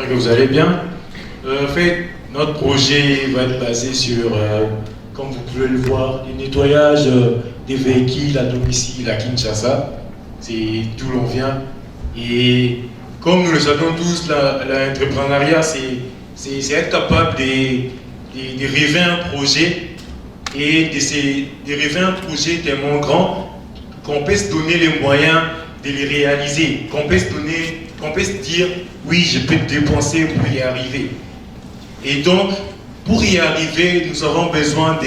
j'espère que vous allez bien. En fait, notre projet va être basé sur, comme vous pouvez le voir, le nettoyage des véhicules à domicile à Kinshasa. C'est d'où l'on vient. Et comme nous le savons tous, l'entrepreneuriat, c'est être capable de rêver un projet et de rêver un projet tellement grand qu'on peut se donner les moyens de les réaliser, qu'on peut se dire oui, je peux dépenser pour y arriver. Et donc, pour y arriver, nous avons besoin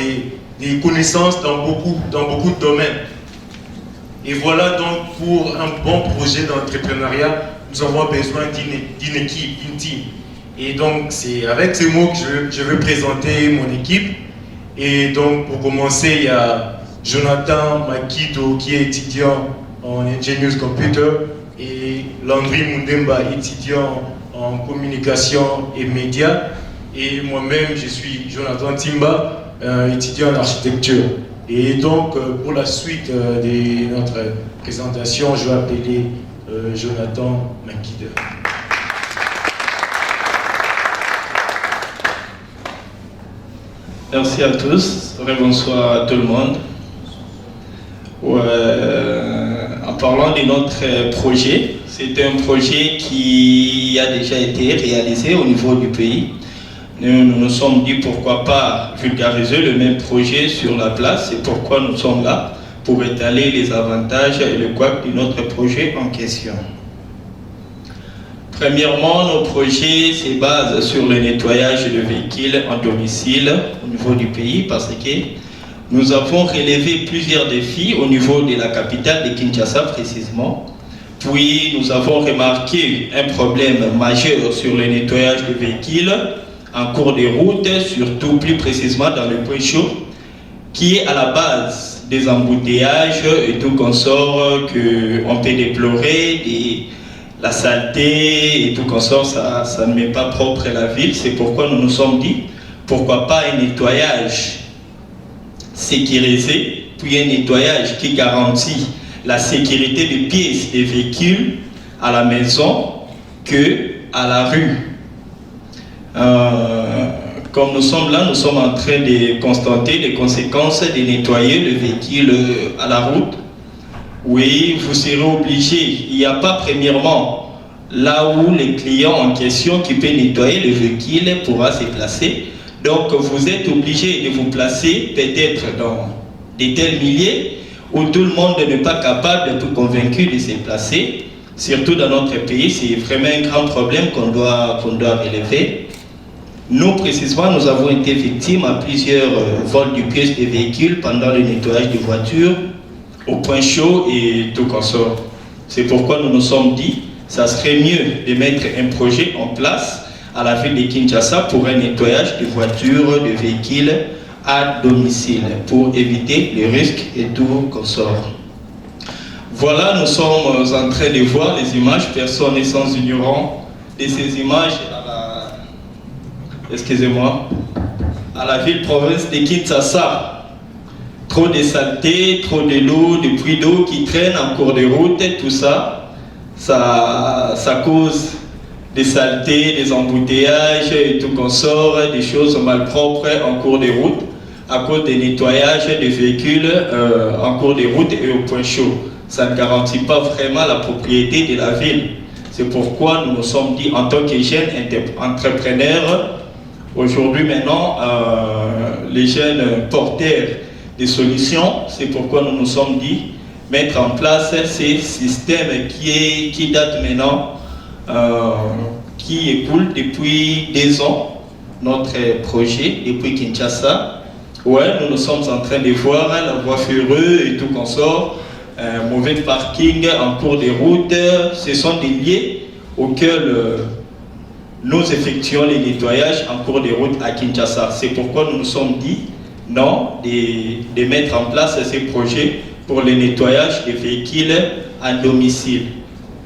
des connaissances dans beaucoup de domaines. Et voilà donc, pour un bon projet d'entrepreneuriat, nous avons besoin d'une équipe, d'une team. Et donc, c'est avec ces mots que je veux présenter mon équipe. Et donc, pour commencer, il y a Jonathan Makido, qui est étudiant en Ingenious Computer, et Landry Mundemba, étudiant en communication et médias. Et moi-même, je suis Jonathan Timba, étudiant en architecture. Et donc, pour la suite de notre présentation, je vais appeler Jonathan Makido. Merci à tous, bonsoir à tout le monde. En parlant de notre projet, c'est un projet qui a déjà été réalisé au niveau du pays. Nous nous sommes dit pourquoi pas vulgariser le même projet sur la place, et pourquoi nous sommes là, pour étaler les avantages et le couac de notre projet en question. Premièrement, nos projets se basent sur le nettoyage de véhicules en domicile au niveau du pays, parce que nous avons relevé plusieurs défis au niveau de la capitale de Kinshasa précisément. Puis nous avons remarqué un problème majeur sur le nettoyage de véhicules en cours de route, surtout plus précisément dans le point chaud, qui est à la base des embouteillages et tout consort qu'on peut déplorer, la saleté et tout consort, ça ne met pas propre à la ville. C'est pourquoi nous nous sommes dit, pourquoi pas un nettoyage sécurisé, puis un nettoyage qui garantit la sécurité des pièces des véhicules à la maison que à la rue. Comme nous sommes là, nous sommes en train de constater les conséquences de nettoyer le véhicule à la route. Oui, vous serez obligé. Il n'y a pas premièrement là où les clients en question qui peut nettoyer le véhicule pourra se placer. Donc vous êtes obligé de vous placer peut-être dans des tels milliers où tout le monde n'est pas capable d'être convaincu de se placer. Surtout dans notre pays, c'est vraiment un grand problème qu'on doit relever. Nous, précisément, nous avons été victimes à plusieurs vols de pièces de véhicules pendant le nettoyage des voitures, au point chaud et tout consort. C'est pourquoi nous nous sommes dit, ça serait mieux de mettre un projet en place à la ville de Kinshasa pour un nettoyage de voitures, de véhicules à domicile, pour éviter les risques et tout consort. Voilà, nous sommes en train de voir les images, personne n'est sans ignorant de ces images à la ville-province de Kinshasa. Trop de saleté, trop de l'eau, des puits d'eau qui traînent en cours de route, tout ça cause des saletés, des embouteillages et tout consort, des choses malpropres en cours de route à cause des nettoyages des véhicules en cours de route et au point chaud. Ça ne garantit pas vraiment la propriété de la ville. C'est pourquoi nous nous sommes dit, en tant que jeunes entrepreneurs, aujourd'hui maintenant, les jeunes porteurs des solutions, c'est pourquoi nous nous sommes dit, mettre en place ces systèmes qui datent maintenant, qui écoulent depuis 2 ans, notre projet, depuis Kinshasa. Ouais, nous nous sommes en train de voir la voie ferrée et tout consort, mauvais parking en cours de route. Ce sont des liens auxquels nous effectuons les nettoyages en cours de route à Kinshasa. C'est pourquoi nous nous sommes dit non, de mettre en place ces projets pour le nettoyage des véhicules à domicile.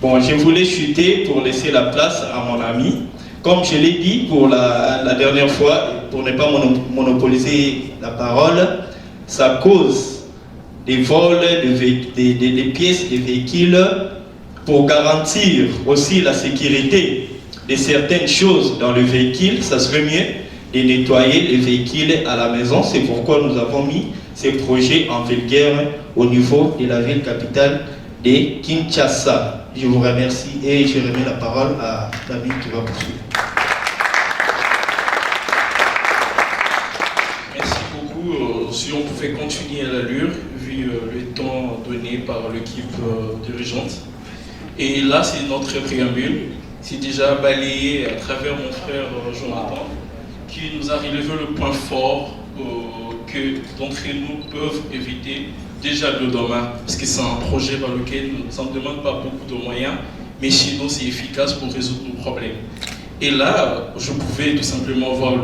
Bon, je voulais chuter pour laisser la place à mon ami. Comme je l'ai dit pour la dernière fois, pour ne pas monopoliser la parole, ça cause des vols des pièces des véhicules pour garantir aussi la sécurité de certaines choses dans le véhicule, ça serait mieux de nettoyer les véhicules à la maison. C'est pourquoi nous avons mis ces projets en vigueur au niveau de la ville capitale de Kinshasa. Je vous remercie et je remets la parole à David qui va poursuivre. Merci beaucoup. Si on pouvait continuer à l'allure, vu le temps donné par l'équipe dirigeante. Et là, c'est notre préambule. C'est déjà balayé à travers mon frère Jonathan, qui nous a relevé le point fort que d'entre nous peuvent éviter déjà le demain, parce que c'est un projet dans lequel ça ne demande pas beaucoup de moyens, mais chez nous c'est efficace pour résoudre nos problèmes. Et là, je pouvais tout simplement voir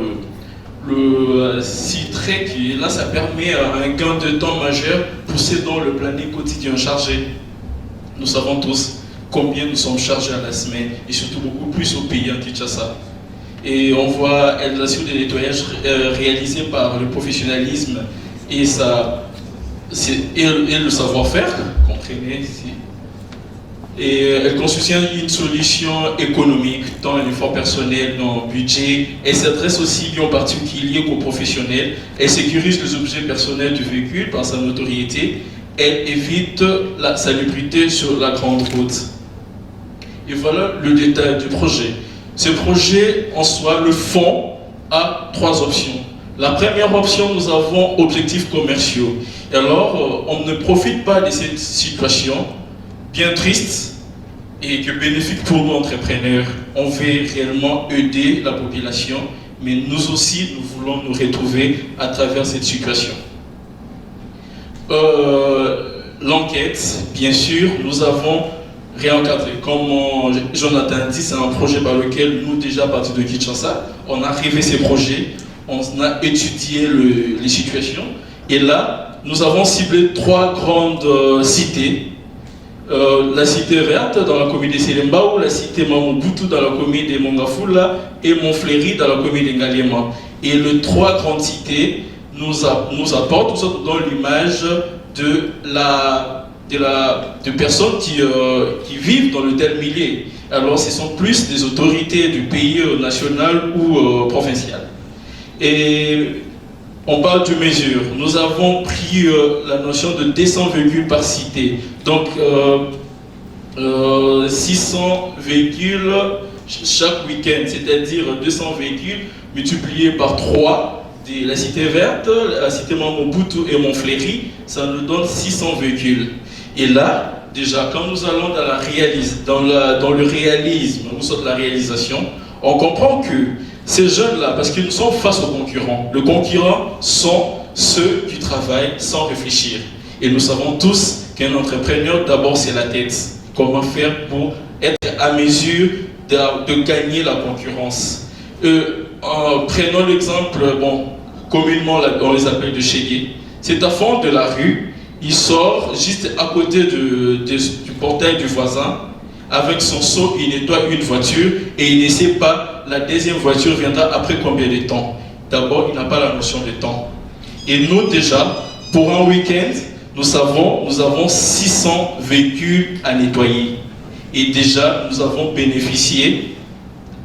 le site trait qui est là, ça permet un gain de temps majeur pour ceux dont le planning quotidien chargé. Nous savons tous combien nous sommes chargés à la semaine, et surtout beaucoup plus au pays en Kinshasa. Et on voit l'action de nettoyage réalisée par le professionnalisme et le savoir-faire, comprenez. Et elle constitue une solution économique, tant un effort personnel dans le budget. Elle s'adresse aussi en particulier qu'aux professionnels. Elle sécurise les objets personnels du véhicule par sa notoriété. Elle évite la salubrité sur la grande route. Et voilà le détail du projet. Ce projet en soi, le fond, a 3 options. La première option, nous avons objectifs commerciaux. Et alors, on ne profite pas de cette situation bien triste et que bénéfique pour nous entrepreneurs. On veut réellement aider la population, mais nous aussi, nous voulons nous retrouver à travers cette situation. L'enquête, bien sûr, nous avons réencadré. Comme Jonathan dit, c'est un projet par lequel nous, déjà à partir de Kinshasa, on a arrivé ces projets, on a étudié les situations, et là, nous avons ciblé 3 grandes cités. La cité verte dans la commune de Selembao, la cité Mamobutu dans la commune de Mongafula et Montfléry dans la commune de Ngaliema. Et les 3 grandes cités nous apportent tout ça dans l'image de personnes qui vivent dans le tel milieu. Alors ce sont plus des autorités du pays national ou provincial. Et on parle de mesures. Nous avons pris la notion de 200 véhicules par cité. Donc 600 véhicules chaque week-end, c'est-à-dire 200 véhicules multipliés par 3 de la cité verte, la cité Mamobutu et Montfléry, ça nous donne 600 véhicules. Et là, déjà, quand nous allons dans le réalisme, nous sommes de la réalisation, on comprend que ces jeunes-là, parce qu'ils sont face aux concurrents, les concurrents sont ceux qui travaillent sans réfléchir. Et nous savons tous qu'un entrepreneur, d'abord, c'est la tête. Comment faire pour être à mesure de gagner la concurrence. Prenons l'exemple, communément on les appelle de chégué. C'est à fond de la rue, il sort juste à côté du portail du voisin, avec son seau, il nettoie une voiture et il ne sait pas la deuxième voiture viendra après combien de temps. D'abord, il n'a pas la notion de temps. Et nous déjà, pour un week-end, nous avons 600 véhicules à nettoyer. Et déjà, nous avons bénéficié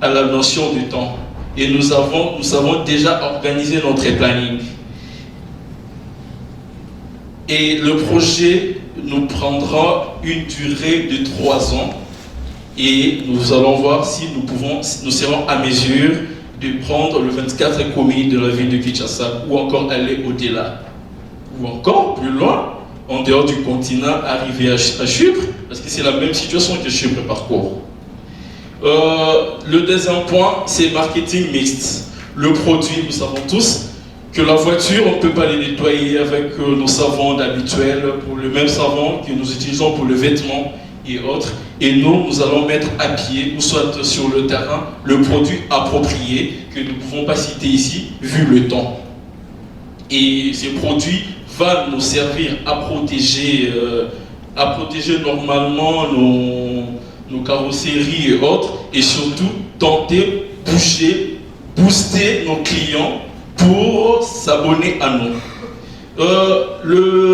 à la notion de temps. Et nous avons déjà organisé notre planning. Et le projet nous prendra une durée de 3 ans. Et nous allons voir si nous serons à mesure de prendre le 24 communes de la ville de Kinshasa ou encore aller au-delà. Ou encore plus loin, en dehors du continent, arriver à Chypre, parce que c'est la même situation que Chypre parcourt. Le deuxième point, c'est marketing mixte. Le produit, nous savons tous que la voiture, on ne peut pas les nettoyer avec nos savons habituels, pour le même savon que nous utilisons pour le vêtement et autres. Et nous allons mettre à pied, ou soit sur le terrain, le produit approprié que nous ne pouvons pas citer ici, vu le temps. Et ce produit va nous servir à protéger normalement nos carrosseries et autres, et surtout tenter, booster nos clients pour s'abonner à nous.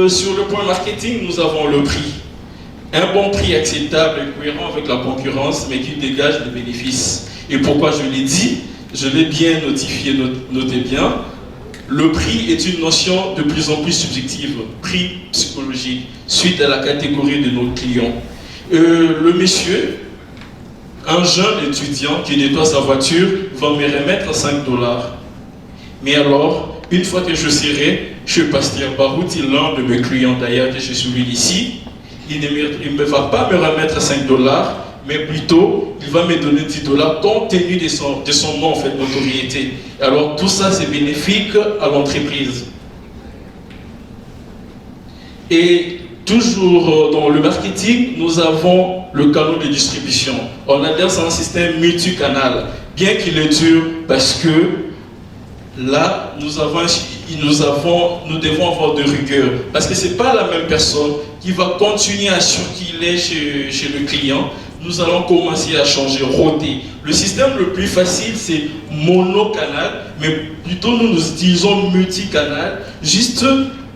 Sur le point marketing, nous avons le prix. Un bon prix acceptable et cohérent avec la concurrence, mais qui dégage des bénéfices. Et pourquoi je l'ai dit? Je l'ai bien notifié, notez bien. Le prix est une notion de plus en plus subjective, prix psychologique, suite à la catégorie de nos clients. Le monsieur, un jeune étudiant qui nettoie sa voiture, va me remettre 5 $. Mais alors, une fois que je serai chez Pasteur Barouti, l'un de mes clients d'ailleurs, que je suis ici, il ne va pas me remettre 5 $, mais plutôt, il va me donner 10 $ compte tenu de son nom, en fait, notoriété. Alors, tout ça, c'est bénéfique à l'entreprise. Et toujours dans le marketing, nous avons le canal de distribution. On adhère à un système multicanal, bien qu'il est dur, parce que là, nous devons avoir de rigueur. Parce que ce n'est pas la même personne qui va continuer à circuler chez le client. Nous allons commencer à changer, roter. Le système le plus facile, c'est monocanal, mais plutôt nous utilisons multicanal, juste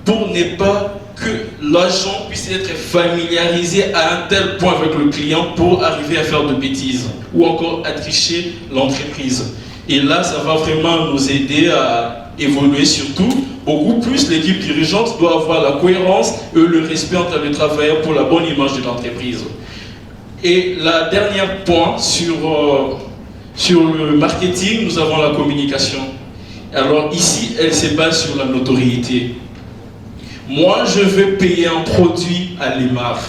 pour ne pas que l'agent puisse être familiarisé à un tel point avec le client pour arriver à faire de bêtises ou encore à tricher l'entreprise. Et là, ça va vraiment nous aider à évoluer surtout. Beaucoup plus, l'équipe dirigeante doit avoir la cohérence et le respect entre les travailleurs pour la bonne image de l'entreprise. Et le dernier point sur le marketing, nous avons la communication. Alors ici, elle se base sur la notoriété. Moi, je vais payer un produit à l'EMAR.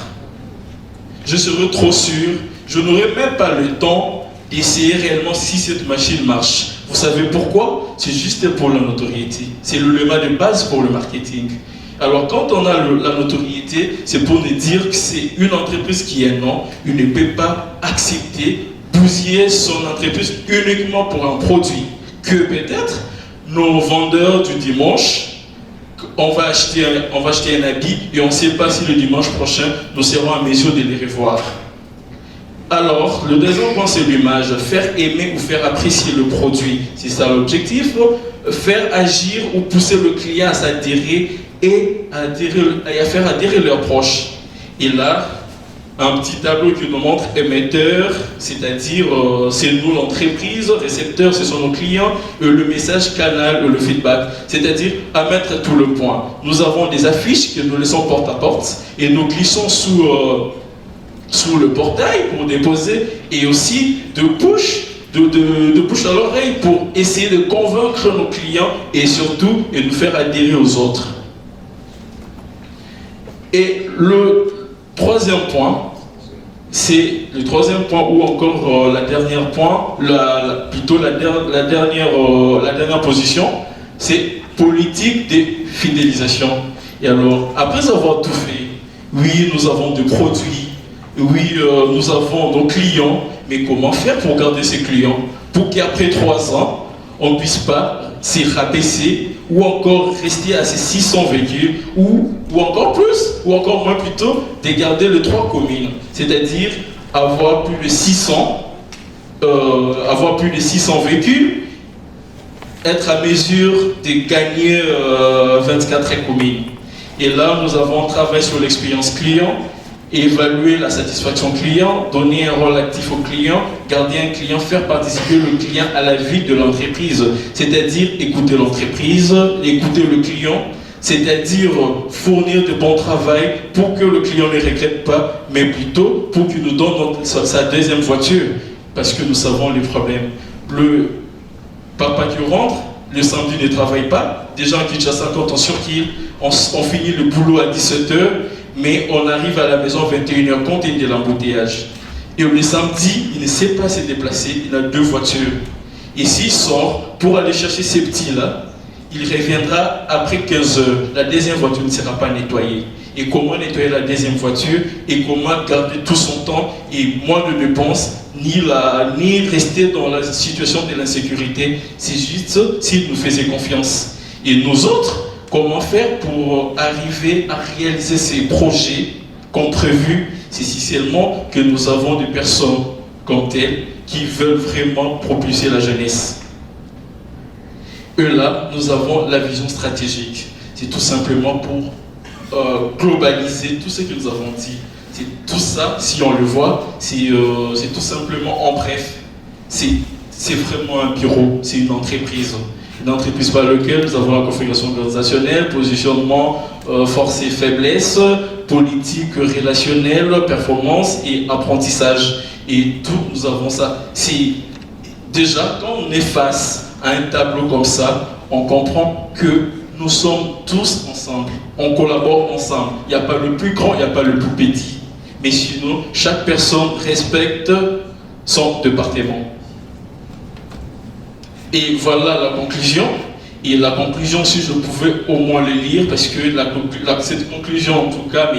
Je serai trop sûr, je n'aurai même pas le temps d'essayer réellement si cette machine marche. Vous savez pourquoi? C'est juste pour la notoriété. C'est l'élément de base pour le marketing. Alors quand on a la notoriété, c'est pour nous dire que c'est une entreprise qui est non, il ne peut pas accepter, bousiller son entreprise uniquement pour un produit. Que peut-être nos vendeurs du dimanche, on va acheter un habit et on ne sait pas si le dimanche prochain, nous serons en mesure de les revoir. Alors, le deuxième point, c'est l'image. Faire aimer ou faire apprécier le produit. C'est ça l'objectif. Faire agir ou pousser le client à s'adhérer et à faire adhérer leurs proches. Et là, un petit tableau qui nous montre émetteur, c'est-à-dire c'est nous l'entreprise, récepteur, ce sont nos clients, le message canal, le feedback, c'est-à-dire à mettre tout le point. Nous avons des affiches que nous laissons porte à porte et nous glissons sous le portail pour déposer et aussi de bouche à l'oreille pour essayer de convaincre nos clients et surtout de nous faire adhérer aux autres. Et le troisième point, c'est le troisième point ou encore la dernière point, la dernière position, c'est politique de fidélisation. Et alors, après avoir tout fait, oui, nous avons des produits, oui, nous avons nos clients, mais comment faire pour garder ces clients? Pour qu'après 3 ans, on ne puisse pas s'y rabaisser ou encore rester à ces 600 véhicules ou encore plus, ou encore moins plutôt, de garder les 3 communes. C'est-à-dire avoir plus de 600 véhicules, être à mesure de gagner 24 communes. Et là, nous avons travaillé sur l'expérience client, évaluer la satisfaction client, donner un rôle actif au client, garder un client, faire participer le client à la vie de l'entreprise, c'est-à-dire écouter l'entreprise, écouter le client, c'est-à-dire fournir de bons travail pour que le client ne regrette pas, mais plutôt pour qu'il nous donne sa deuxième voiture, parce que nous savons les problèmes. Le papa qui rentre, le samedi ne travaille pas, déjà en Kinshasa, quand on circule, on finit le boulot à 17h, mais on arrive à la maison à 21h compte tenu de l'embouteillage. Et le samedi, il ne sait pas se déplacer, il a 2 voitures. Et s'il sort pour aller chercher ces petits-là, il reviendra après 15 heures. La deuxième voiture ne sera pas nettoyée. Et comment nettoyer la deuxième voiture et comment garder tout son temps et moins de dépenses, ni rester dans la situation de l'insécurité. C'est juste s'il nous faisait confiance. Et nous autres, comment faire pour arriver à réaliser ces projets comme prévu? C'est si seulement que nous avons des personnes comme telles qui veulent vraiment propulser la jeunesse. Et là, nous avons la vision stratégique. C'est tout simplement pour globaliser tout ce que nous avons dit. C'est tout ça, si on le voit, c'est tout simplement en bref. c'est vraiment un bureau, c'est une entreprise. Une entreprise par laquelle nous avons la configuration organisationnelle, positionnement, force et faiblesse, politique relationnelle, performance et apprentissage. Et tout, nous avons ça. C'est déjà, quand on est face à un tableau comme ça, on comprend que nous sommes tous ensemble. On collabore ensemble. Il n'y a pas le plus grand, il n'y a pas le plus petit. Mais sinon, chaque personne respecte son département. Et voilà la conclusion. Et la conclusion, si je pouvais au moins le lire, parce que cette conclusion, en tout cas,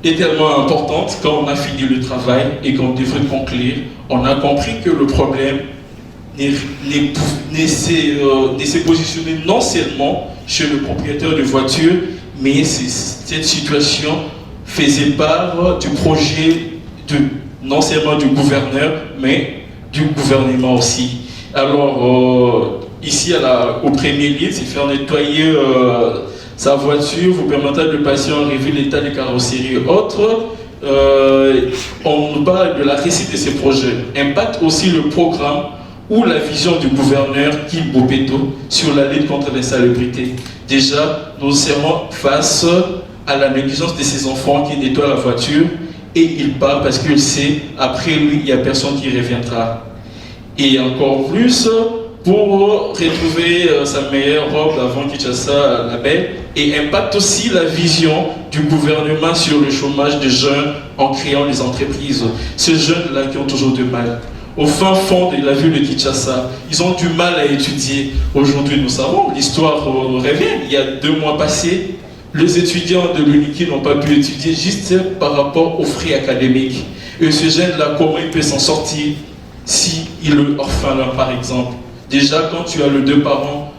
est tellement importante. Quand on a fini le travail et qu'on devrait conclure, on a compris que le problème s'est positionné non seulement chez le propriétaire de voiture, mais cette situation faisait part du projet non seulement du gouverneur, mais du gouvernement aussi. Alors, ici, au premier lieu, c'est faire nettoyer sa voiture, vous permettant de passer en revue l'état des carrosseries et autres. On nous parle de la réussite de ces projets. Impacte aussi le programme ou la vision du gouverneur Guy Bopeto sur la lutte contre l'insalubrité. Déjà, nous serons face à la négligence de ces enfants qui nettoient la voiture et il part parce qu'il sait, après lui, il n'y a personne qui reviendra. Et encore plus, pour retrouver sa meilleure robe avant Kinshasa la belle, et impacte aussi la vision du gouvernement sur le chômage des jeunes en créant les entreprises. Ces jeunes-là qui ont toujours du mal. Au fin fond de la ville de Kinshasa, ils ont du mal à étudier. Aujourd'hui, nous savons, l'histoire revient. Il y a 2 mois passés, les étudiants de l'UNIKI n'ont pas pu étudier juste par rapport aux frais académiques. Et ce jeune-là, comment il peut s'en sortir si il est orphelin, par exemple? Déjà, quand tu as les 2 parents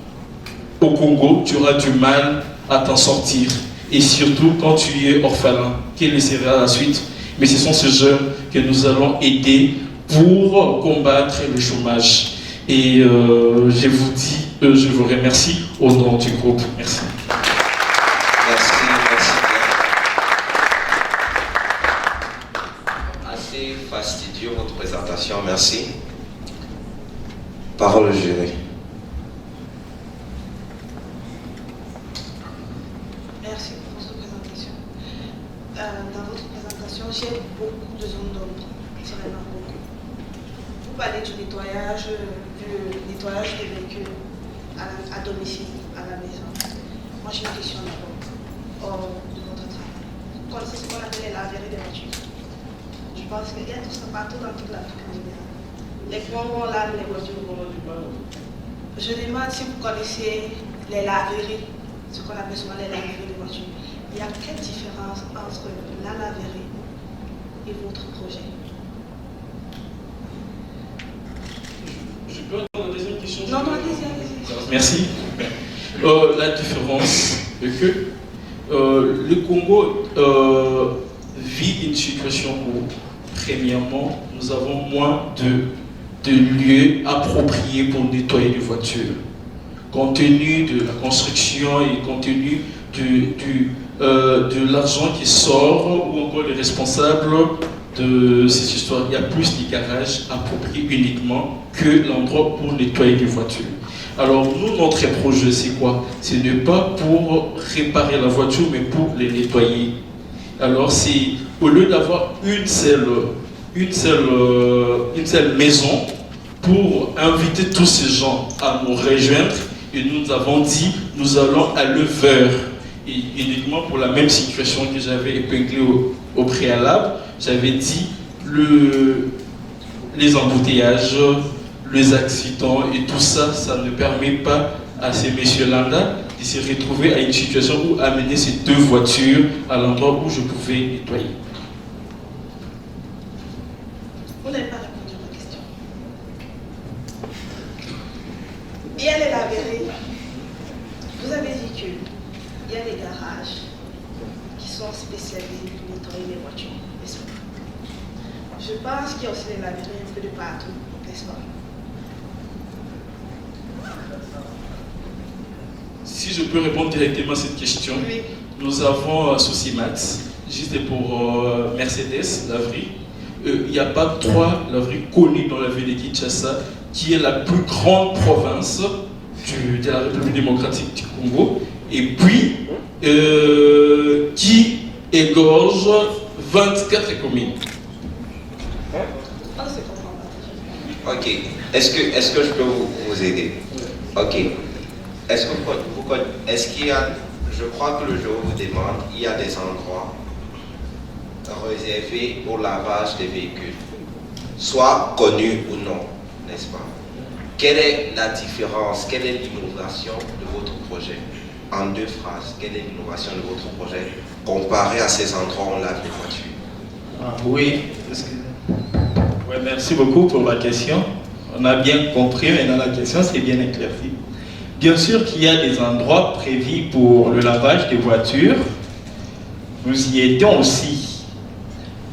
au Congo, tu auras du mal à t'en sortir. Et surtout, quand tu es orphelin, quelle sera la suite? Mais ce sont ces jeunes que nous allons aider pour combattre le chômage. Et je vous dis, je vous remercie au nom du groupe. Merci. Merci, merci bien. Assez fastidieux votre présentation, merci. Parole au jury. Merci pour votre présentation. Dans votre présentation, j'ai beaucoup de zones d'ombre, c'est vraiment beaucoup. Vous parlez du nettoyage des véhicules à domicile, à la maison. Moi, j'ai une question d'abord de votre travail. Vous connaissez ce qu'on appelle la laverie des voitures? Je pense qu'il y a tout ça partout dans toute l'Afrique en général. Les pompons lavent les voitures. Je demande si vous connaissez les laveries, ce qu'on appelle souvent les laveries de voitures. Il y a quelle différence entre la laverie et votre projet? Je peux attendre la deuxième question? Non, allez-y. Merci. La différence est que le Congo vit une situation où, premièrement, nous avons moins de lieux appropriés pour nettoyer les voitures. Compte tenu de la construction et compte tenu de l'argent qui sort, ou encore les responsables de cette histoire, il y a plus de garages appropriés uniquement que l'endroit pour nettoyer les voitures. Alors nous, notre projet, c'est quoi? C'est ne pas pour réparer la voiture, mais pour les nettoyer. Alors c'est, au lieu d'avoir une seule maison pour inviter tous ces gens à nous rejoindre, et nous avons dit, nous allons aller vers, et uniquement pour la même situation que j'avais épinglée au préalable, j'avais dit les embouteillages, les accidents et tout ça, ça ne permet pas à ces messieurs-là de se retrouver à une situation où amener ces 2 voitures à l'endroit où je pouvais nettoyer. Vous n'avez pas répondu à ma question. Il y a les laveries. Vous avez dit qu'il y a des garages qui sont spécialisés pour nettoyer les voitures, n'est-ce pas? Je pense qu'il y a aussi des laveries un peu de partout, n'est-ce pas? Si je peux répondre directement à cette question, Oui. nous avons Socimat, juste pour Mercedes, laverie. il n'y a pas trois laveries connues dans la ville de Kinshasa, qui est la plus grande province de la République démocratique du Congo, et puis qui égorge 24 communes. Ah, c'est pas Ok. Est-ce que je peux vous aider? Ok. Est-ce qu'il y a, je crois que le jour vous demande, il y a des endroits réservés au lavage des véhicules, soit connus ou non, n'est-ce pas? Quelle est la différence, quelle est l'innovation de votre projet? En 2 phrases, quelle est l'innovation de votre projet comparé à ces endroits où on lave les voitures? Oui, ouais, merci beaucoup pour la question. On a bien compris, maintenant la question c'est bien éclaircie. Bien sûr qu'il y a des endroits prévus pour le lavage des voitures. Nous y étions aussi.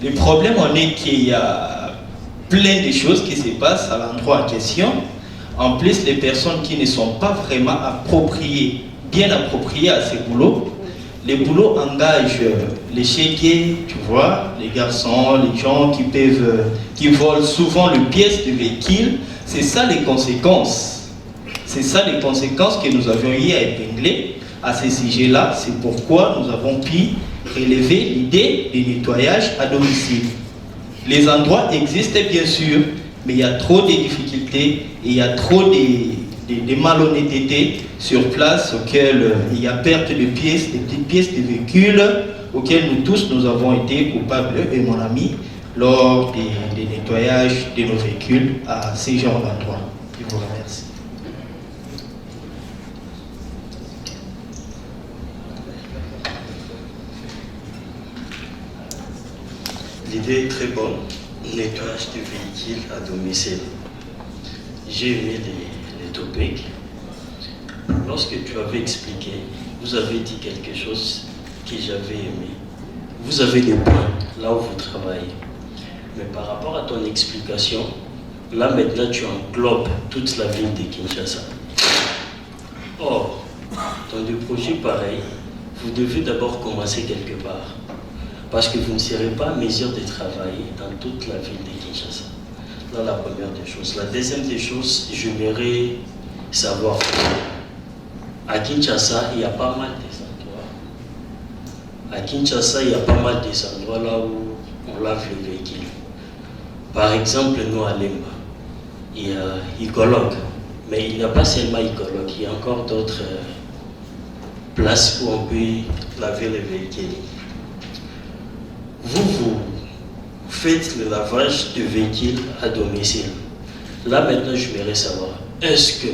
Le problème en est qu'il y a plein de choses qui se passent à l'endroit en question. En plus, les personnes qui ne sont pas vraiment bien appropriées à ces boulots, les boulots engagent les chéquiers, tu vois, les garçons, les gens qui volent souvent les pièces de véhicules. C'est ça les conséquences. C'est ça les conséquences que nous avions eu à épingler à ce sujet-là. C'est pourquoi nous avons pu relever l'idée du nettoyage à domicile. Les endroits existent bien sûr, mais il y a trop de difficultés et il y a trop de malhonnêteté sur place auxquelles il y a perte de pièces, des petites pièces de véhicules auxquelles nous tous nous avons été coupables, et mon ami, lors des nettoyages de nos véhicules à ces genres d'endroits. Je vous remercie. L'idée est très bonne, nettoyage du véhicule à domicile. J'ai aimé les topics. Lorsque tu avais expliqué, vous avez dit quelque chose que j'avais aimé. Vous avez des points là où vous travaillez. Mais par rapport à ton explication, là maintenant tu englobes toute la ville de Kinshasa. Or, dans des projets pareils, vous devez d'abord commencer quelque part. Parce que vous ne serez pas en mesure de travailler dans toute la ville de Kinshasa. Là, la première des choses. La deuxième des choses, j'aimerais savoir, à Kinshasa, il y a pas mal des endroits. À Kinshasa, il y a pas mal des endroits là où on lave le véhicule. Par exemple, nous à Lemba, il y a Icologue. Mais il n'y a pas seulement Icologue, il y a encore d'autres places où on peut laver le véhicule. Vous faites le lavage de véhicules à domicile. Là maintenant, je voudrais savoir, est-ce que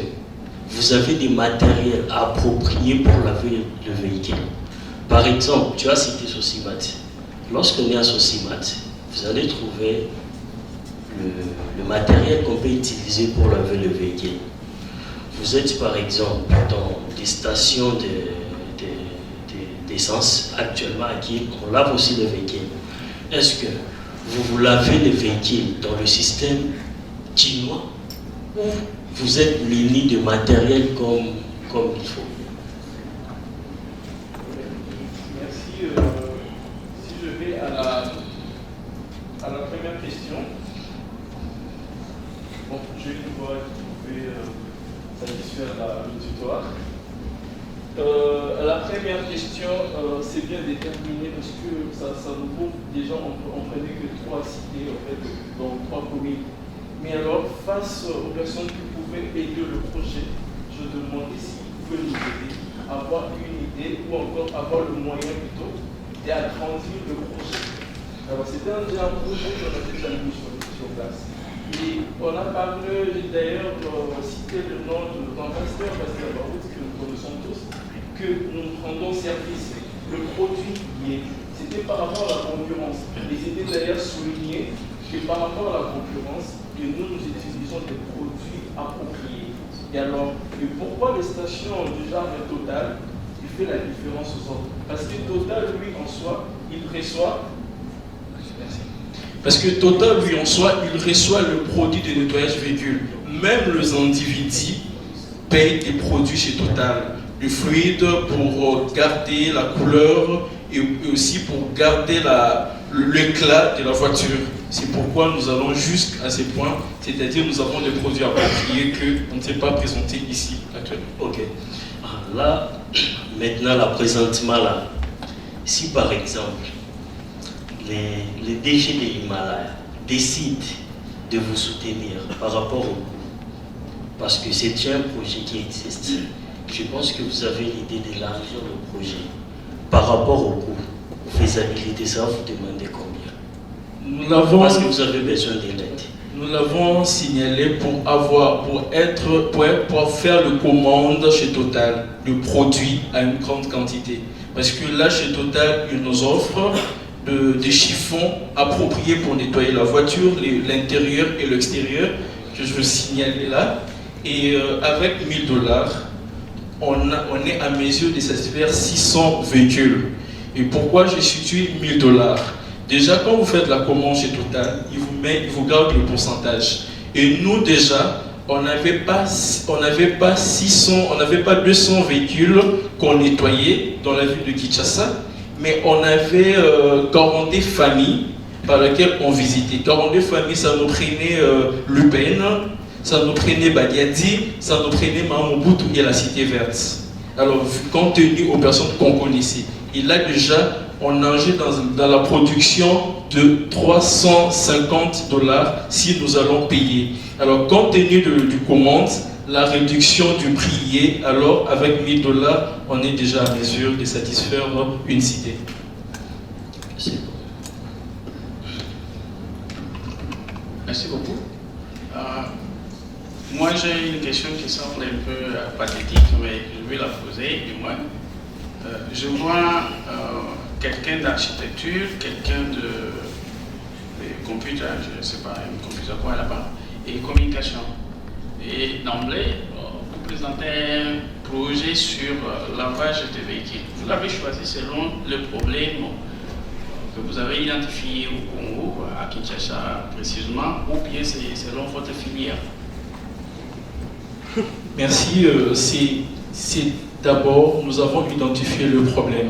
vous avez des matériels appropriés pour laver le véhicule? Par exemple, tu as cité Sosimat. Lorsqu'on est à Sosimat, vous allez trouver le matériel qu'on peut utiliser pour laver le véhicule. Vous êtes par exemple dans des stations d'essence actuellement à qui on lave aussi le véhicule. Est-ce que vous lavez les véhicules dans le système chinois ou vous êtes muni de matériel comme il faut? Merci. Si je vais à la première question, bon, je vais pouvoir trouver satisfaire l'auditoire. La première question, c'est bien déterminé parce que ça nous prouve déjà on prenait que 3 cités en fait, dans 3 communes. Mais alors, face aux personnes qui pouvaient aider le projet, je demandais s'ils pouvaient nous aider à avoir une idée ou encore avoir le moyen plutôt d'agrandir le projet. Alors, c'était un projet qu'on a déjà mis sur place. Et on a parlé, j'ai d'ailleurs cité le nom d'un pasteur Baroud que nous connaissons tous, que nous rendons service. Le produit lié, c'était par rapport à la concurrence. Et c'était d'ailleurs souligné que par rapport à la concurrence, que nous utilisons des produits appropriés. Et alors, et pourquoi les stations du genre Total, il fait la différence aux autres? Parce que Total, lui, en soi, il reçoit. Merci. Parce que Total, lui, en soi, il reçoit le produit de nettoyage véhicule. Même les individus payent des produits chez Total. Du fluide pour garder la couleur et aussi pour garder l'éclat de la voiture. C'est pourquoi nous allons jusqu'à ces points, c'est-à-dire nous avons des produits appropriés qu'on ne sait pas présenter ici actuellement. Ok. Là, maintenant, là, présentement, là, si par exemple, les DG de l'Himalaya décident de vous soutenir par rapport au coût, parce que c'est un projet qui existe, je pense que vous avez l'idée d'élargir le projet par rapport au coût, faisabilité, ça va vous demander combien? Nous l'avons... Parce que vous avez besoin de l'aide. Nous l'avons signalé pour faire le commande chez Total de produits à une grande quantité. Parce que là, chez Total, ils nous offrent des chiffons appropriés pour nettoyer la voiture, l'intérieur et l'extérieur, que je veux signaler là. Et avec 1000 $, on est à mesure de satisfaire 600 véhicules. Et pourquoi j'ai situé 1000 $? Déjà, quand vous faites la commande chez Total, il vous garde le pourcentage. Et nous, déjà, on n'avait pas 200 véhicules qu'on nettoyait dans la ville de Kinshasa, mais on avait 40 familles par lesquelles on visitait. 40 familles, ça nous prenait Lupin, ça nous prenait Badiadi, ça nous prenait Mamobutu et la Cité Verte. Alors, compte tenu aux personnes qu'on connaissait, et là déjà, on nageait dans la production de 350 $ si nous allons payer. Alors, compte tenu du commande, la réduction du prix est, alors avec 1000 $, on est déjà à mesure de satisfaire une cité. Merci beaucoup. Moi, j'ai une question qui semble un peu pathétique, mais je vais la poser du moins. Je vois quelqu'un d'architecture, quelqu'un de computer, je ne sais pas, un computer quoi là-bas, et communication. Et d'emblée, vous présentez un projet sur lavage de véhicules. Vous l'avez choisi selon le problème que vous avez identifié au Congo, à Kinshasa précisément, ou bien c'est selon votre filière? Merci. C'est d'abord, nous avons identifié le problème.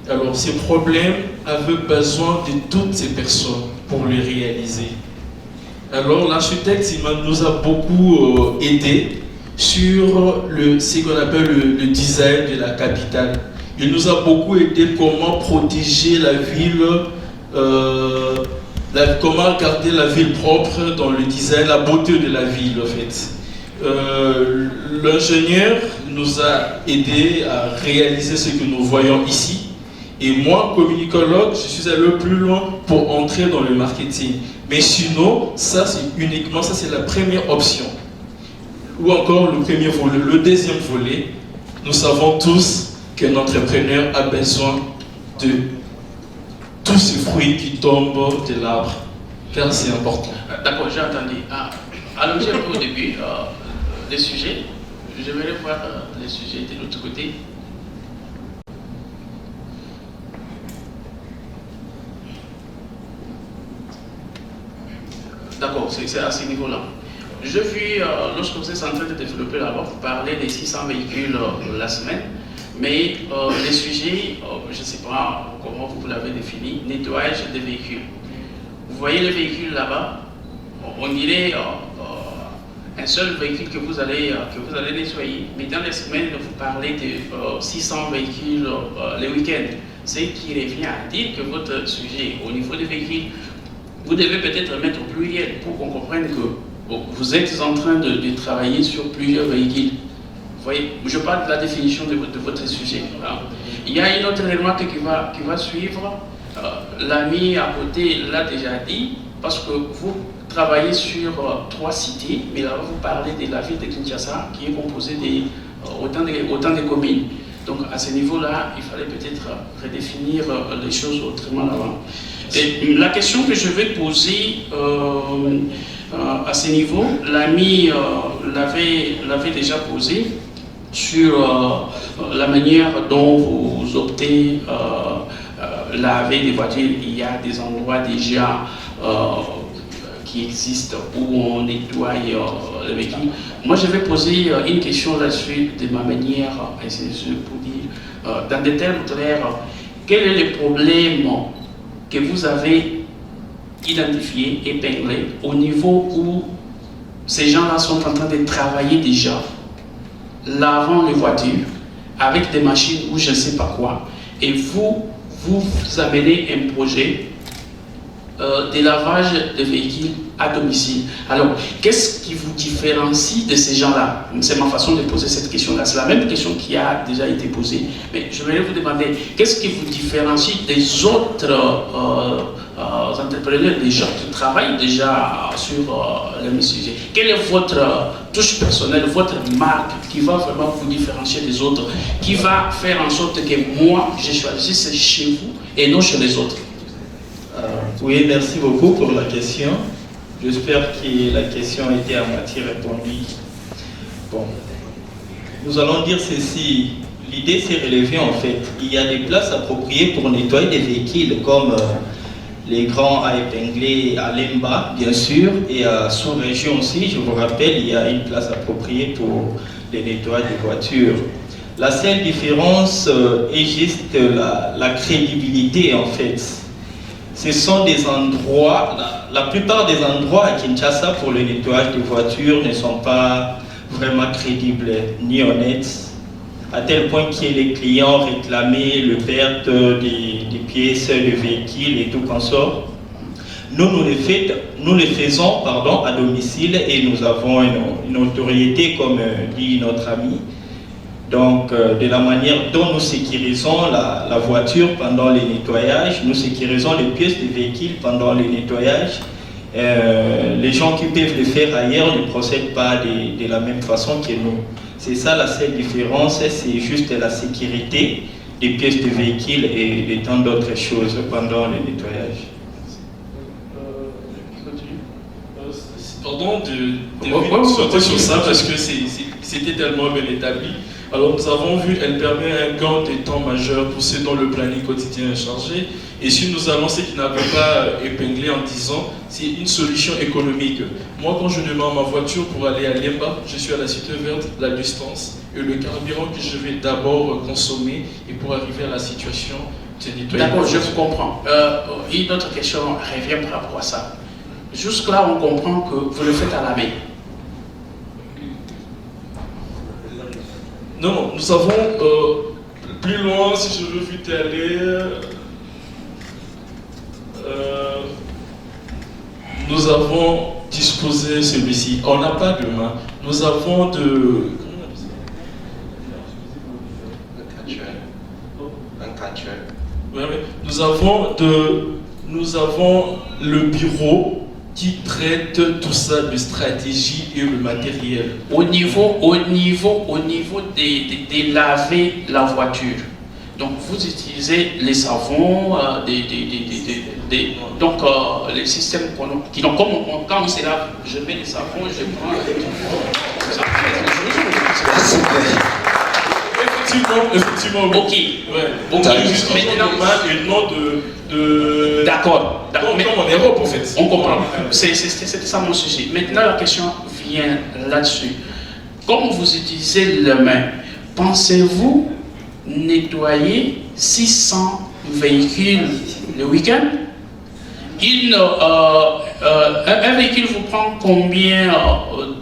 Alors, ces problèmes avaient besoin de toutes ces personnes pour les réaliser. Alors, l'architecte nous a beaucoup aidé sur ce qu'on appelle le design de la capitale. Il nous a beaucoup aidé comment protéger la ville, comment garder la ville propre dans le design, la beauté de la ville en fait. L'ingénieur nous a aidé à réaliser ce que nous voyons ici. Et moi, communicologue, je suis allé plus loin pour entrer dans le marketing. Mais sinon, ça c'est la première option. Ou encore le premier volet. Le deuxième volet, nous savons tous qu'un entrepreneur a besoin de tous ces fruits qui tombent de l'arbre. Car c'est important. D'accord, j'ai entendu. Allons-y un peu au début. Les sujets, j'aimerais voir les sujets de l'autre côté. D'accord, c'est à ce niveau-là. Je vis, lorsque vous êtes en train de développer là-bas, vous parlez des 600 véhicules la semaine, mais les sujets, je ne sais pas comment vous l'avez défini, nettoyage des véhicules. Vous voyez les véhicules là-bas, on dirait un seul véhicule que vous allez nettoyer, mais dans les semaines, vous parlez de 600 véhicules les week-ends, ce qui revient à dire que votre sujet au niveau des véhicules, vous devez peut-être mettre au pluriel pour qu'on comprenne que vous êtes en train de travailler sur plusieurs véhicules. Vous voyez, je parle de la définition de votre sujet. Il y a une autre remarque qui va suivre. L'ami à côté l'a déjà dit, parce que vous travaillez sur 3 cités, mais là vous parlez de la ville de Kinshasa qui est composée autant de communes. Donc à ce niveau-là, il fallait peut-être redéfinir les choses autrement là-bas. Et la question que je vais poser à ce niveau, l'ami l'avait déjà posée sur la manière dont vous optez laver des voitures. Il y a des endroits déjà qui existent où on nettoie les véhicules. Moi, je vais poser une question là-dessus de ma manière, pour dire, dans des termes clairs, quel est le problème que vous avez identifiés, épinglés, au niveau où ces gens-là sont en train de travailler déjà, lavant les voitures, avec des machines ou je ne sais pas quoi, et vous amenez un projet de lavage de véhicules à domicile. Alors, qu'est-ce qui vous différencie de ces gens-là? C'est ma façon de poser cette question-là. C'est la même question qui a déjà été posée. Mais je voulais vous demander, qu'est-ce qui vous différencie des autres entrepreneurs, des gens qui travaillent déjà sur le même sujet? Quelle est votre touche personnelle, votre marque qui va vraiment vous différencier des autres, qui va faire en sorte que moi, je choisisse chez vous et non chez les autres? Oui, merci beaucoup pour la question. J'espère que la question a été à moitié répondue. Bon, nous allons dire ceci. L'idée s'est relevée en fait. Il y a des places appropriées pour nettoyer des véhicules comme les grands à épingler à Lemba, bien sûr, et à sous-région aussi. Je vous rappelle, il y a une place appropriée pour les nettoyages des voitures. La seule différence est juste la crédibilité en fait. Ce sont des endroits, la plupart des endroits à Kinshasa pour le nettoyage des voitures ne sont pas vraiment crédibles ni honnêtes, à tel point que les clients réclamaient le perte des pièces de véhicules et tout consort. Nous le faisons à domicile et nous avons une autorité, comme dit notre ami. Donc, de la manière dont nous sécurisons la voiture pendant les nettoyages, nous sécurisons les pièces des véhicules pendant les nettoyages. Les gens qui peuvent le faire ailleurs ne procèdent pas de la même façon que nous. C'est ça la seule différence, c'est juste la sécurité des pièces de véhicules et tant d'autres choses pendant les nettoyages. Pardon de sauter sur ça parce que c'était tellement bien établi. Alors nous avons vu, elle permet un gain de temps majeur pour ceux dont le planning quotidien est chargé. Et si nous allons ceux qui n'avaient pas épinglé en disant, c'est une solution économique. Moi, quand je démarre ma voiture pour aller à Lemba, je suis à la Cité Verte, la distance et le carburant que je vais d'abord consommer et pour arriver à la situation de nettoyer. D'accord, je vous comprends. Une autre question revient par rapport à ça. Jusque-là, on comprend que vous le faites à la main. Non, nous avons plus loin, si je veux vite aller, nous avons disposé celui-ci. On n'a pas de main. Nous avons de... Nous avons le bureau qui traite tout ça de stratégie et le matériel. Au niveau de laver la voiture. Donc vous utilisez les savons, les systèmes qui donc quand on se lave, je mets les savons, je prends. Effectivement. Ok. Ouais. Ok. Maintenant, D'accord. Comme en Europe, en fait. On comprend. C'est ça mon sujet. Maintenant, la question vient là-dessus. Comme vous utilisez les mains, pensez-vous nettoyer 600 véhicules le week-end? Un véhicule vous prend combien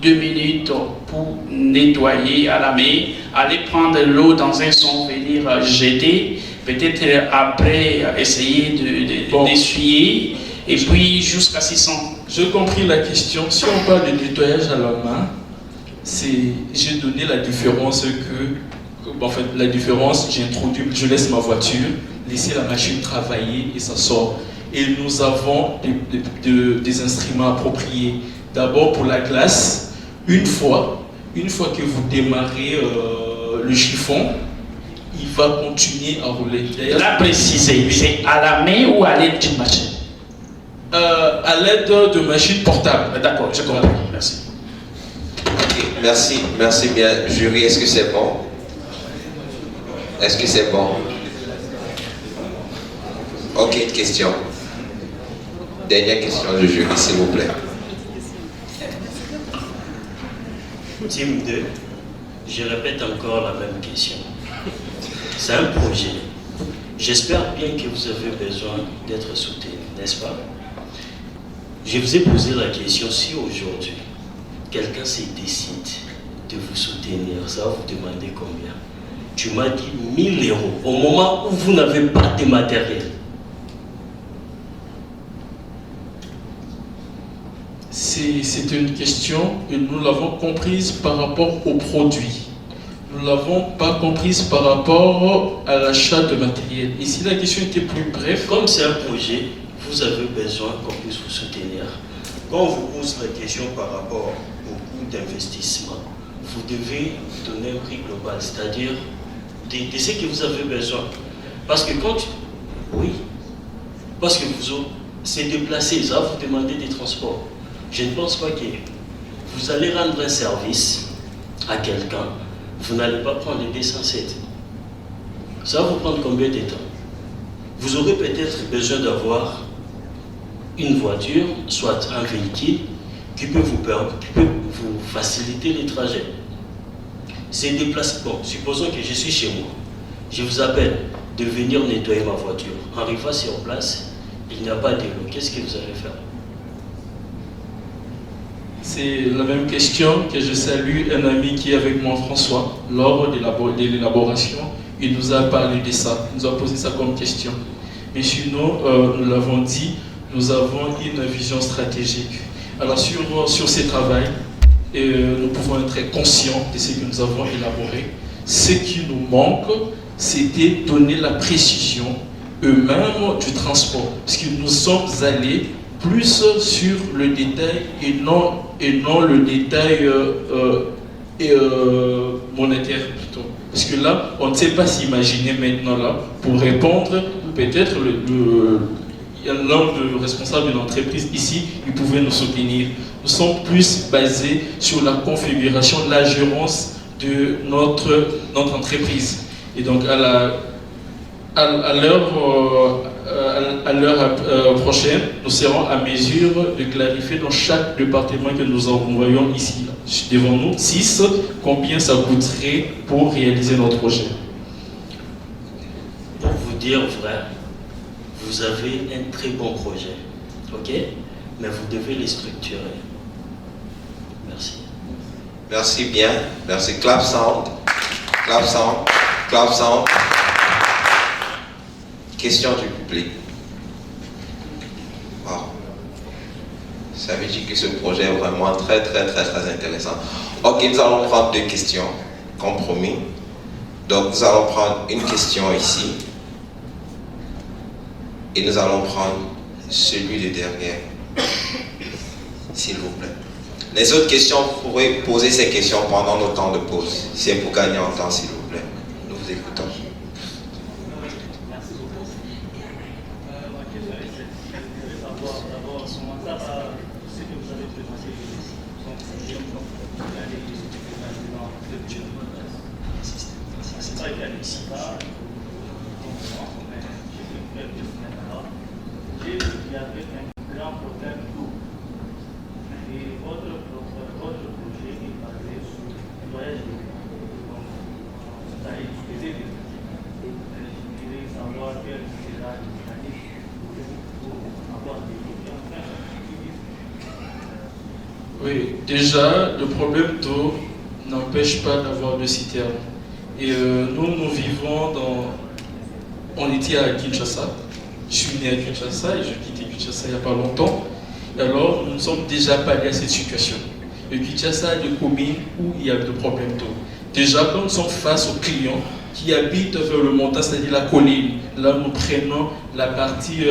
de minutes pour nettoyer à la main, aller prendre l'eau dans un son, venir jeter, peut-être après essayer d'essuyer, et puis jusqu'à 600. J'ai compris la question. Si on parle de nettoyage à la main, j'ai donné la différence la différence, j'introduis, je laisse ma voiture, laisser la machine travailler et ça sort. Et nous avons des instruments appropriés. D'abord pour la glace, une fois que vous démarrez le chiffon, il va continuer à rouler. Là, préciser, c'est à la main ou à l'aide d'une machine? À l'aide de machines portables. D'accord, je comprends. Merci. Okay, merci bien. Jury, est-ce que c'est bon? Est-ce que c'est bon? Ok, question. Dernière question du jury, s'il vous plaît. Team 2, je répète encore la même question. C'est un projet. J'espère bien que vous avez besoin d'être soutenu, n'est-ce pas? Je vous ai posé la question, si aujourd'hui, quelqu'un se décide de vous soutenir, ça va vous demander combien? Tu m'as dit 1000 euros, au moment où vous n'avez pas de matériel. C'est une question et nous l'avons comprise par rapport au produit. Nous ne l'avons pas comprise par rapport à l'achat de matériel. Et si la question était plus brève... Comme c'est un projet, vous avez besoin qu'on puisse vous soutenir. Quand on vous pose la question par rapport au coût d'investissement, vous devez donner un prix global, c'est-à-dire de ce que vous avez besoin. Parce que quand... Oui. Parce que vous c'est déplacé, ça va vous demander des transports. Je ne pense pas que vous allez rendre un service à quelqu'un, vous n'allez pas prendre les 207. Ça va vous prendre combien de temps? Vous aurez peut-être besoin d'avoir une voiture, soit un véhicule, qui peut vous faciliter les trajets. Ces déplacements, supposons que je suis chez moi, je vous appelle de venir nettoyer ma voiture. En arrivant sur place, il n'y a pas d'eau. Qu'est-ce que vous allez faire? C'est la même question que je salue un ami qui est avec moi, François, lors de l'élaboration. Il nous a parlé de ça, il nous a posé ça comme question. Mais sinon, nous l'avons dit, nous avons une vision stratégique. Alors sur ces travaux, nous pouvons être conscients de ce que nous avons élaboré. Ce qui nous manque, c'était donner la précision eux-mêmes du transport. Parce que nous sommes allés plus sur le détail et non le détail monétaire plutôt. Parce que là, on ne sait pas s'imaginer maintenant là, pour répondre, peut-être l'un de responsables d'une entreprise ici, il pouvait nous soutenir. Nous sommes plus basés sur la configuration, la gérance de notre entreprise. Et donc à l'heure prochaine, nous serons à mesure de clarifier dans chaque département que nous envoyons ici, devant nous, 6, combien ça coûterait pour réaliser notre projet. Pour vous dire vrai, vous avez un très bon projet, ok? Mais vous devez les structurer. Merci. Merci bien. Merci. Clap sound. Clap sound. Clap sound. Question du public. Wow. Ça veut dire que ce projet est vraiment très intéressant. Ok, nous allons prendre 2 questions, compromis. Donc nous allons prendre une question ici. Et nous allons prendre celui de dernier. S'il vous plaît. Les autres questions, vous pourrez poser ces questions pendant nos temps de pause. C'est pour gagner en temps, s'il vous plaît. Nous vous écoutons. Oui, déjà, le problème d'eau n'empêche pas d'avoir de citerne. Et nous vivons on était à Kinshasa. Je suis né à Kinshasa et je quittais Kinshasa il n'y a pas longtemps. Alors, nous sommes déjà pas allés à cette situation. Et Kinshasa a des communes où il y a des problèmes d'eau. Déjà, quand nous sommes face aux clients qui habitent vers le montant, c'est-à-dire la colline, là nous prenons la partie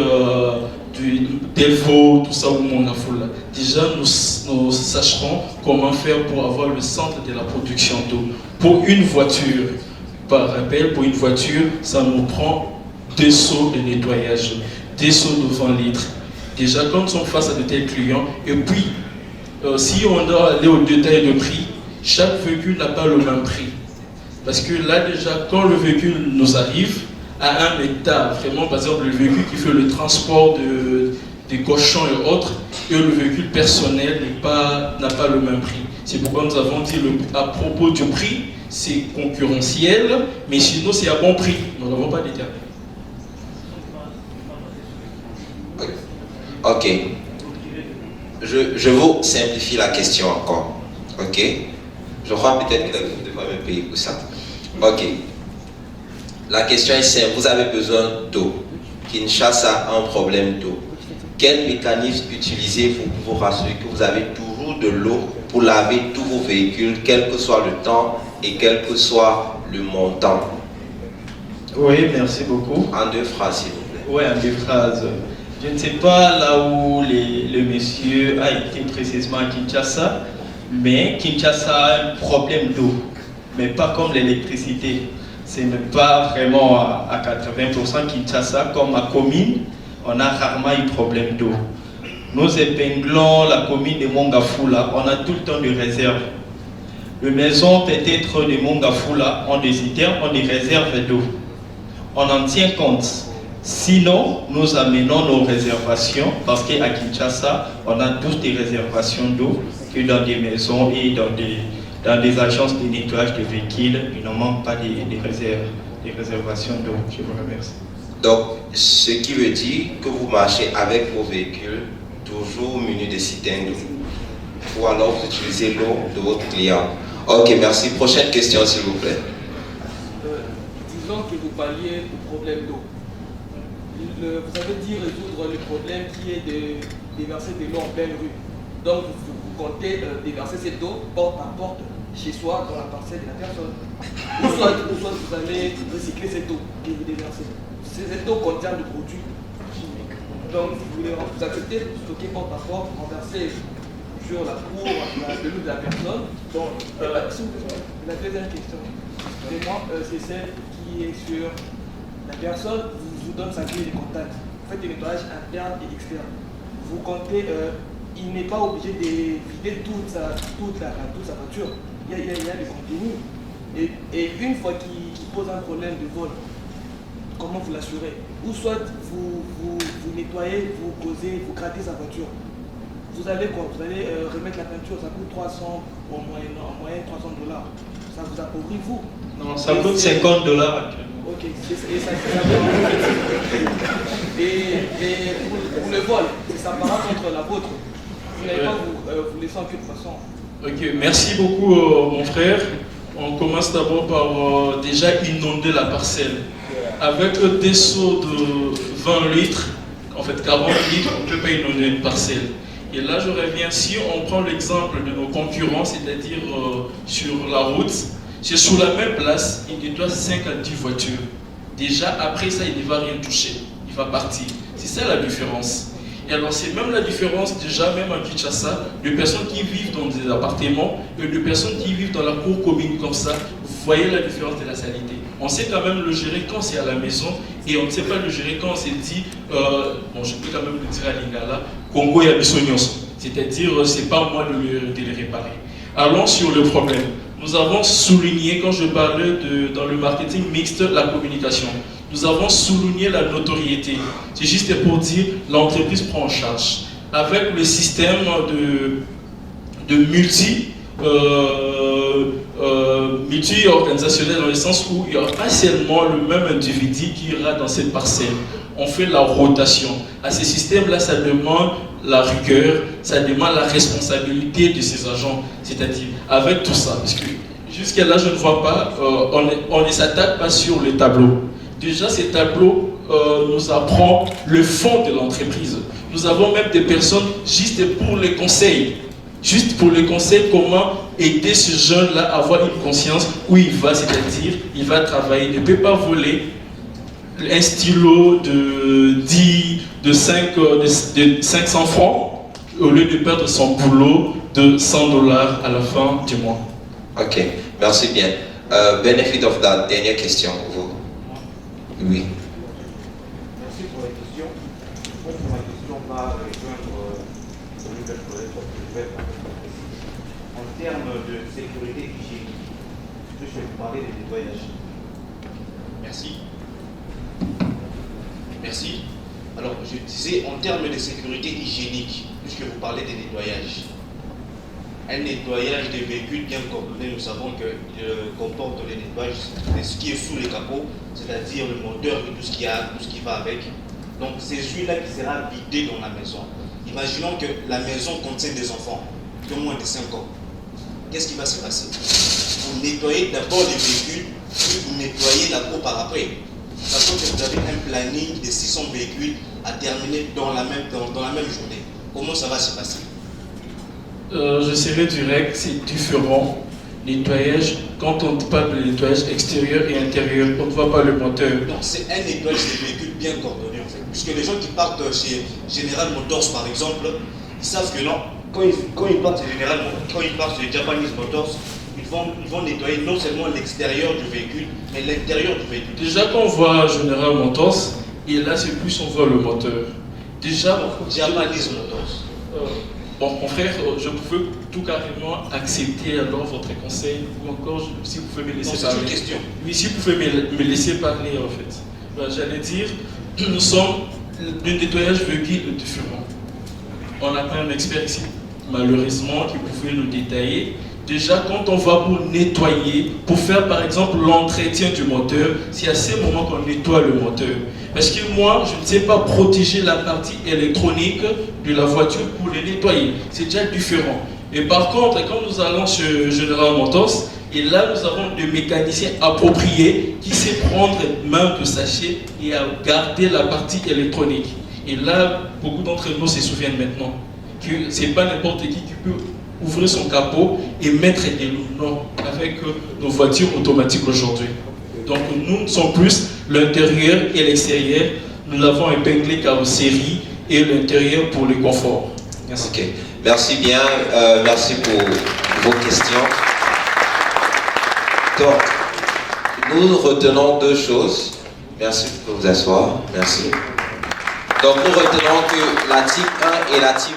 d'Elvo, tout ça, où on a foule. Déjà, nous sacherons comment faire pour avoir le centre de la production d'eau. Pour une voiture, par rappel, pour une voiture, ça nous prend 2 seaux de nettoyage, 2 seaux de 20 litres. Déjà, quand nous sommes face à de tels clients, et puis, si on doit aller au détail de prix, chaque véhicule n'a pas le même prix. Parce que là, déjà, quand le véhicule nous arrive à un état, vraiment, par exemple, le véhicule qui fait le transport des cochons et autres, et le véhicule personnel n'a pas le même prix. C'est pourquoi nous avons dit, à propos du prix, c'est concurrentiel, mais sinon, c'est à bon prix. Nous n'avons pas déterminé. Ok. Je vous simplifie la question encore. Ok. Je crois peut-être que vous devez me payer pour ça. Ok. La question est simple. Vous avez besoin d'eau. Kinshasa a un problème d'eau. Quel mécanisme utilisez-vous pour vous rassurer que vous avez toujours de l'eau pour laver tous vos véhicules, quel que soit le temps et quel que soit le montant? Oui, merci beaucoup. En 2 phrases, s'il vous plaît. Oui, en 2 phrases. Je ne sais pas là où le monsieur a été précisément à Kinshasa, mais Kinshasa a un problème d'eau, mais pas comme l'électricité. Ce n'est pas vraiment à 80% Kinshasa, comme à commune, on a rarement eu problème d'eau. Nous épinglons la commune de Mongafula, on a tout le temps de réserve. Les maisons peut-être de Mongafula ont des citernes, ont des réserves d'eau. On en tient compte. Sinon, nous amenons nos réservations parce qu'à Kinshasa, on a tous des réservations d'eau que dans des maisons et dans des agences de nettoyage de véhicules, il ne manque pas des réservations d'eau. Je vous remercie. Donc, ce qui veut dire que vous marchez avec vos véhicules toujours munis de citernes d'eau. Ou alors vous utilisez l'eau de votre client. Ok, merci. Prochaine question, s'il vous plaît. Disons que vous parliez du problème d'eau. Vous avez dit résoudre le problème qui est de déverser de l'eau en pleine rue. Donc vous comptez déverser cette eau porte à porte chez soi dans la parcelle de la personne. Ou soit vous allez recycler cette eau que vous déversez. Cette eau contient du produit chimique. Donc vous acceptez de stocker porte à porte, renverser sur la cour, la pelouse de la personne. Donc la deuxième question, c'est celle qui est sur la personne vous donne sa clé de contact. Vous faites du nettoyage interne et externe. Vous comptez, il n'est pas obligé de vider toute sa voiture. Il y a du contenu. Et une fois qu'il pose un problème de vol, comment vous l'assurez? Ou soit vous nettoyez, vous causez, vous grattez sa voiture. Vous allez quoi? Vous allez remettre la peinture, ça coûte 300, en moyenne $300. Ça vous appauvrit vous? Non, ça coûte $50 actuellement. Ok, et pour le vol, c'est sa parade contre la vôtre. Vous n'allez pas vous laisser en queue de façon. Ok, merci beaucoup mon frère. On commence d'abord par déjà inonder la parcelle. Avec des seaux de 20 litres, en fait 40 litres, on ne peut pas inonder une parcelle. Et là je reviens, si on prend l'exemple de nos concurrents, c'est-à-dire sur la route, c'est sur la même place, il nettoie 5 à 10 voitures. Déjà, après ça, il ne va rien toucher. Il va partir. C'est ça la différence. Et alors, c'est même la différence, déjà, même à Kinshasa, de personnes qui vivent dans des appartements et de personnes qui vivent dans la cour commune comme ça. Vous voyez la différence de la saleté. On sait quand même le gérer quand c'est à la maison et on ne sait pas le gérer quand on s'est dit, bon, je peux quand même le dire à Lingala, Congo et Abissonios. C'est-à-dire, c'est pas moi de les réparer. Allons sur le problème. Nous avons souligné, quand je parlais dans le marketing mixte, la communication. Nous avons souligné la notoriété. C'est juste pour dire, l'entreprise prend en charge. Avec le système de multi-organisationnel, dans le sens où il n'y aura pas seulement le même individu qui ira dans cette parcelle. On fait la rotation. À ce système-là, ça demande la rigueur, ça demande la responsabilité de ces agents. C'est-à-dire, avec tout ça, parce que jusqu'à là, je ne vois pas, on ne s'attaque pas sur le tableau. Déjà, ces tableaux nous apprend le fond de l'entreprise. Nous avons même des personnes juste pour les conseils. Juste pour les conseils, comment aider ce jeune-là à avoir une conscience où il va, c'est-à-dire, il va travailler, il ne peut pas voler un stylo de 500 francs au lieu de perdre son boulot de $100 à la fin du mois. Ok, merci bien. Benefit of that, dernière question. Vous. Oui. Merci pour la question. Pour ma question va rejoindre le nouvel projet que je vais parler. En termes de sécurité hygiénique, je vais vous parler des nettoyages. Merci. Merci. Alors, je disais en termes de sécurité hygiénique, puisque vous parlez des nettoyages. Un nettoyage des véhicules bien coordonné, nous savons qu'il comporte les nettoyages de ce qui est sous les capots, c'est-à-dire le moteur et tout ce qui va avec. Donc, c'est celui-là qui sera vidé dans la maison. Imaginons que la maison contient des enfants de moins de 5 ans. Qu'est-ce qui va se passer? Vous nettoyez d'abord les véhicules, puis vous nettoyez la cour par après. Sachant que vous avez un planning de 600 véhicules à terminer dans la même journée. Comment ça va se passer? Je serais direct, c'est différent. Nettoyage, quand on parle de nettoyage extérieur et intérieur, on ne voit pas le moteur. Non, c'est un nettoyage des véhicules bien coordonné en fait. Puisque les gens qui partent chez General Motors par exemple, ils savent que non, quand ils partent chez Japanese Motors, ils vont nettoyer non seulement l'extérieur du véhicule, mais l'intérieur du véhicule. Déjà quand on voit General Motors, et là c'est plus on voit le moteur. Déjà, Japanese Motors. Bon, mon frère, je pouvais tout carrément accepter alors votre conseil, ou encore si vous pouvez me laisser parler. C'est une question. Oui, si vous pouvez me laisser parler en fait. Ben, j'allais dire, nous sommes d'un nettoyage véhicule différent. On n'a pas un expert ici, malheureusement, qui pouvait nous détailler. Déjà, quand on va pour nettoyer, pour faire par exemple l'entretien du moteur, c'est à ce moment qu'on nettoie le moteur. Parce que moi, je ne sais pas protéger la partie électronique de la voiture pour les nettoyer. C'est déjà différent. Et par contre, quand nous allons chez General Motors, et là, nous avons des mécaniciens appropriés qui savent prendre main de sachet et à garder la partie électronique. Et là, beaucoup d'entre nous se souviennent maintenant que ce n'est pas n'importe qui peut ouvrir son capot et mettre des noms avec nos voitures automatiques aujourd'hui. Donc nous sommes plus l'intérieur et l'extérieur. Nous l'avons épinglé carrosserie et l'intérieur pour le confort. Merci. Okay. Merci bien, merci pour vos questions. Donc, nous retenons deux choses. Merci pour vous asseoir. Merci. Donc nous retenons que la type 1 et la type